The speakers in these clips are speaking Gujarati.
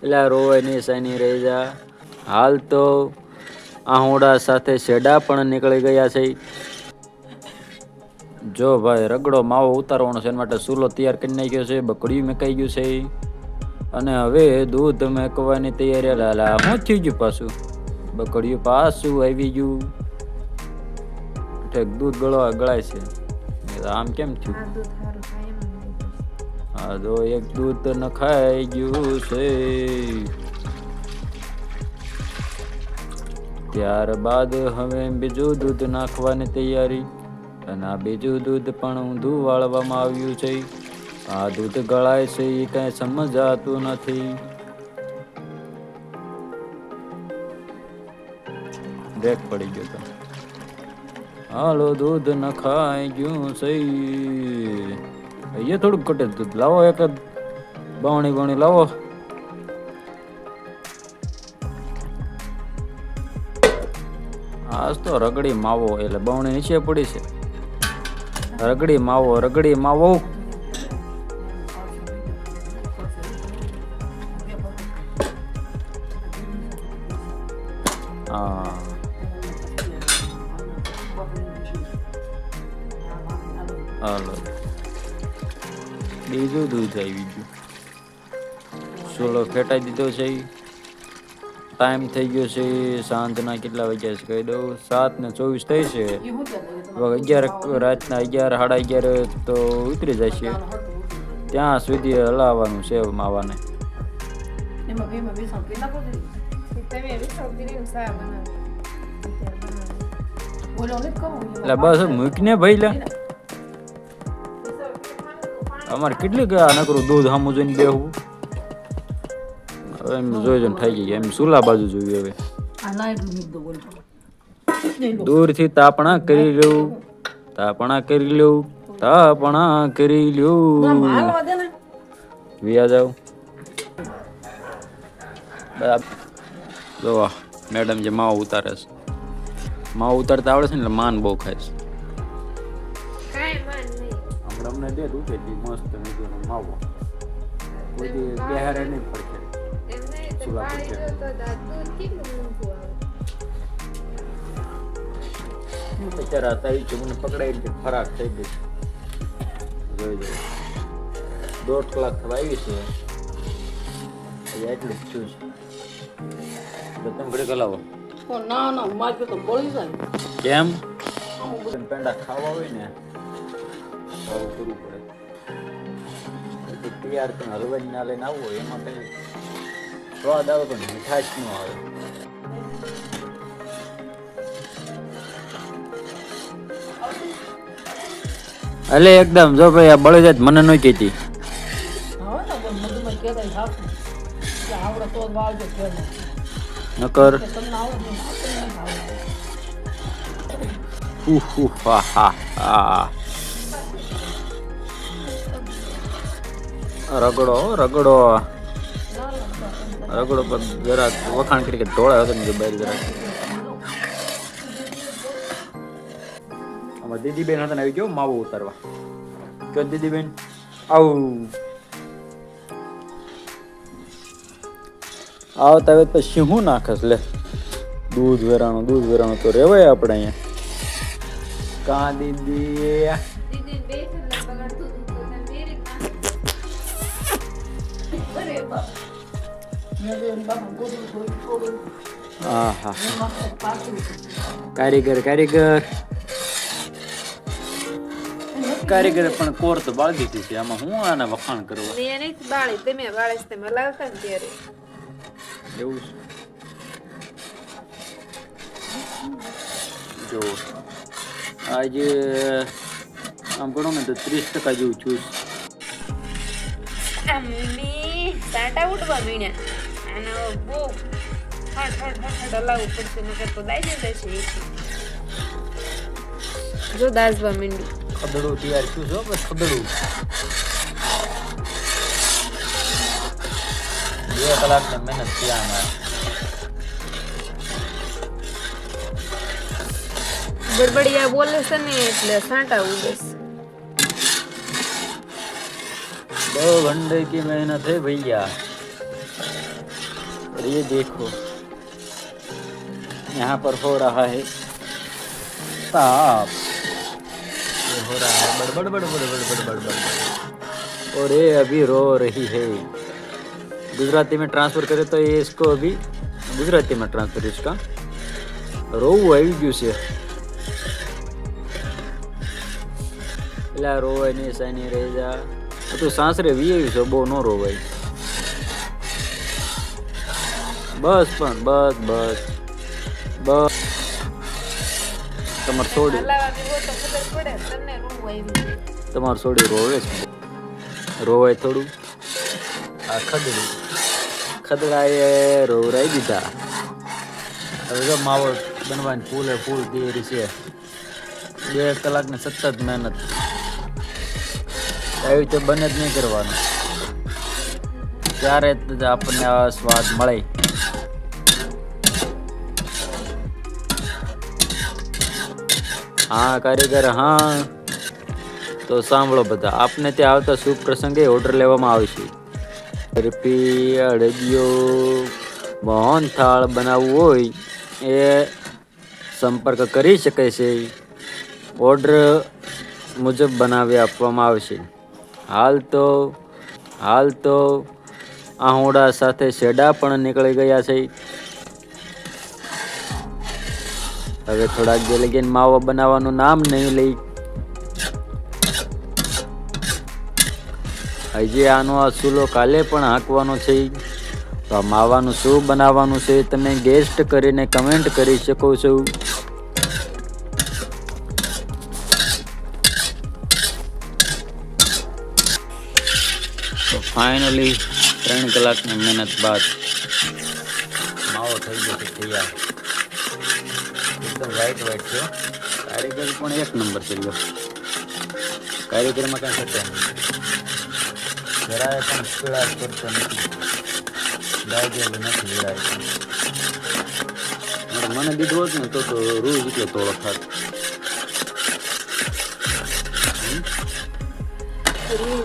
એટલે રોવાય નહીં સાની રહી જા. હાલ તો આહોડા સાથે શેડા પણ નીકળી ગયા છે. જો ભાઈ રગડો માવો ઉતારવાનો છે, એના માટે ચૂલો તૈયાર કરી નાખ્યો છે, બકડીયું મેકાઈ ગયું છે અને હવે દૂધ મેકવાની તૈયારી. લાલા શું થઈ ગયું પાછું? બકડીયું પાછું આવી ગયું. દૂધ ગળાય છે. આમ કેમ થયું? હા તો એક દૂધ નખાઈ ગયું છે. ત્યારબાદ હવે બીજું દૂધ નાખવાની તૈયારી. અને આ બીજું દૂધ પણ ઊંધું વાળવામાં આવ્યું છે. આ દૂધ ગળાય છે એ કઈ સમજાતું નથી. બ્રેક પડી ગયો તો. હાલો દૂધ નખાઈ ગયું છે. એ થોડુંક કટે દૂધ લાવો, એક બવણી લાવો. આજ તો રગડી માવો એટલે બવણી નીચે પડી છે. રગડી માવો. હા હાલો બીજું દૂધ આવી ગયું. ચૂલો ફેટાઈ દીધો છે. ટાઈમ થઈ ગયો છે સાંજના કેટલા વાગ્યા છે કહી દઉં, 7:24 થઈ છે. 11 રાતના 11 સાડા 11 તો ઉતરી જાય છે. ત્યાં સુધી હલાવવાનું છે માવાને. એટલે બસ મૂકને ભાઈ લે. અમારે કેટલી નકરું દૂધ સામું જોઈને બેહવું. એમ જોઈ થઈ ગઈ. એમ સુલા બાજુ જોયું. હવે દૂરથી તાપણા કરી લઉં. વ્યા જાવ. જો મેડમ જે માવો ઉતારે છે, માવો ઉતારતા આવડે છે ને એટલે માન બહુ ખાય છે. અમને દે દૂધ એટલી મસ્ત માવો કોઈ બેહારે નહીં પડશે. બિચારા હતા એ મને પકડાઈ ફરાક થઈ ગઈ. જોઈ જાય 1.5 કલાક થવા આવી છે. એટલું જ છું તમે ઘડી કલાવો. કેમ પેંડા ખાવા હોય ને કરવું પડે. તૈયાર તમે હલવાઈ ના લઈને આવવો એમાં કઈ સ્વાદ આવે પણ મીઠાશ ન આવે. એટલે એકદમ જો ભાઈ આ બળી જાય મને ન કહેતી. નકર રગડો પર જરા વખાણ કરી કે ઢોળા હતો ને બહાર જરા. આમાં દીદીબેન હતા ને આવી ગયો માવો ઉતારવા. કયો દીદીબેન આવું આવતા આવે પછી શું નાખસ લે. દૂધ વેરાણું તો રેવાય આપણે અહીંયા. કા દીદી કારીગર પણ કોર તો બાળી દીધી છે. આમાં હું આના વખાણ કરવા એવું છે. જો આજે આમ ગણો ને તો 30% જેવું છું. સાટા ઉઠવા મીણ્યા અને બહુ હટ હલાવવું પડશે નકર તો દાઈ જશે. જો દાસવા મીંડી ખદડું તૈયાર થયું છે. બસ ખદડું 2 કલાકની મહેનત થયા અમારે. બડબડિયા બોલે છે ને એટલે સાટા ઉડે છે. 2 घंटे की मेहनत है भैया. और ये देखो यहाँ पर हो रहा है साफ, ये हो रहा है बड़बड़ बड़बड़ बड़बड़ बड़बड़, और ये अभी रो रही है। गुजराती में ट्रांसफर करे तो ये इसको अभी गुजराती में ट्रांसफर इसका रोવું આવી ગયું છે એટલે રોવાય નહીં સાની રહી જા તું સાસરે વી આવી છો બહુ ન રોવાય બસ પણ બસ બસ બસ તમાર છોડી તમાર છોડી રોવે છે રોવાય થોડું આ ખદડાએ રોવરાઈ દીધા હવે જો માવો બનવાની ફૂલે ફૂલ તૈયારી છે 2 કલાકની સતત મહેનત આવી રીતે બને જ નહીં કરવાનું ત્યારે જ આપણને આ સ્વાદ મળે હા કારીગર હા તો સાંભળો બધા આપને ત્યાં આવતા શુભ પ્રસંગે ઓર્ડર લેવામાં આવશે રૂપી અડદિયો મોહન થાળ બનાવવું હોય એ સંપર્ક કરી શકે છે ઓર્ડર મુજબ બનાવી આપવામાં આવશે હાલ તો આહોડા સાથે શેડા પણ નીકળી ગયા છે હવે થોડાક જે લગીને માવો બનાવવાનું નામ નહીં લઈ હજી આનો આ ચૂલો કાલે પણ હાંકવાનો છે તો આ માવાનું શું બનાવવાનું છે તમે ગેસ્ટ કરીને કમેન્ટ કરી શકો છો તો ફાઇનલી 3 કલાકની મહેનત બાદ માવો થઈ ગયો છે તૈયાર એકદમ વ્હાઈટ છે કારીગર પણ 1 નંબર છે લ્યો કારીગરમાં કાંઈ થતું નથી જરાય પણ પીળાશ કરતો નથી દાગેલું નથી જરાય મને દીધું હોત ને તો રૂ જેટલો થોડો થાત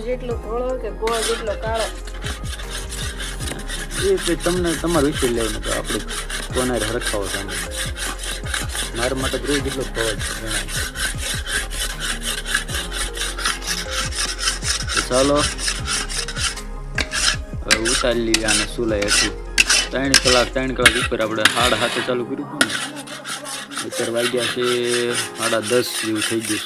જેટલો ધોળો કે ગોળ જેટલો કાળો એ તમને તમારું વિચાર લેવાનું તો આપણે કોને હરખાવો સામે મારા માટે રૂ જેટલો થવો જ ગણાય તો ચાલો ઉતારી લઈએ આને સુલાય હતું 3 કલાક ઉપર આપણે 7:30 ચાલુ કર્યું હતું ને અત્યારે વાગ્યા છે 10:30 જેવું થઈ ગયું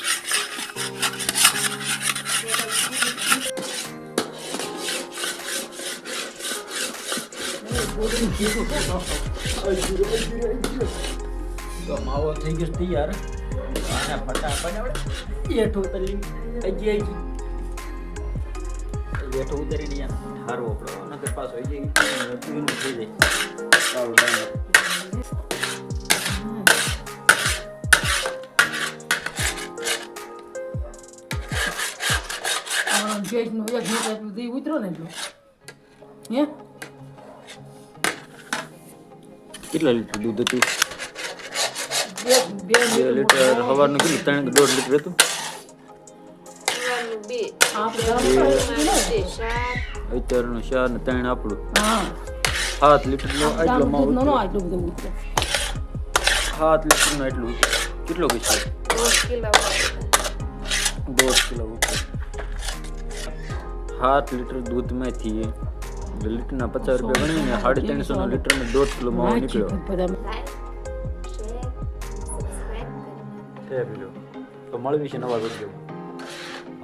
તો માવો થઈ ગયો તૈયાર આને ફટાફટ આપણે હેઠ ઉતારી હેઠ ઉતારી દઈએ હારવો પડે નકર પાછો થઈ જાય સારું ગેસનું 1 મીટર સુધી ઉતરો ને એટલું હે કેટલા લીટર દૂધ હતું 2 લીટર સવારનું કેટલું 3.5 લીટર હતું અત્યારનું 4 ને 3 આપણું 7 લીટરનો આટલો માવો 7 લીટરનો એટલું કેટલો કીધો 2 કિલો 7 લીટર દૂધમાંથી લીટરના 50 રૂપિયા ગણીને 350 લીટરમાં 1.5 કિલો માવો નીકળ્યો તો મળવી છે નવા વિડીયો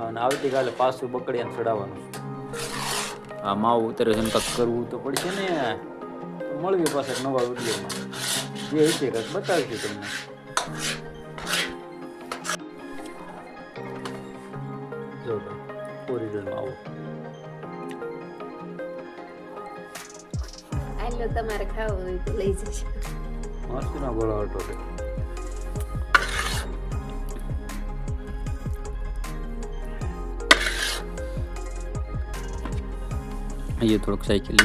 અને આવતીકાલે પાછું બકડિયાને ચડાવવાનું આ માવો ઉતરે છે કંઈક કરવું તો પડશે ને મળવી પાછળ નવા વિડીયોમાં જે હશે કંઈક બતાવીશું તમને જો ઓરિજિનલ માવો તમારે ખાવું હોય તો લઈ જશે મસ્ત ના ગોળા હતો ये थोड़ा साइकिल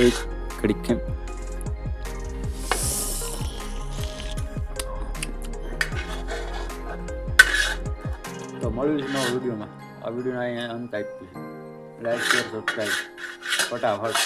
एक कड़ी के તો મળ્યું છે નવા વિડીયોમાં આ વિડીયોના અહીંયા અંત આપ્યું છે લાઈક શેર સબસ્ક્રાઈબ ફટાફટ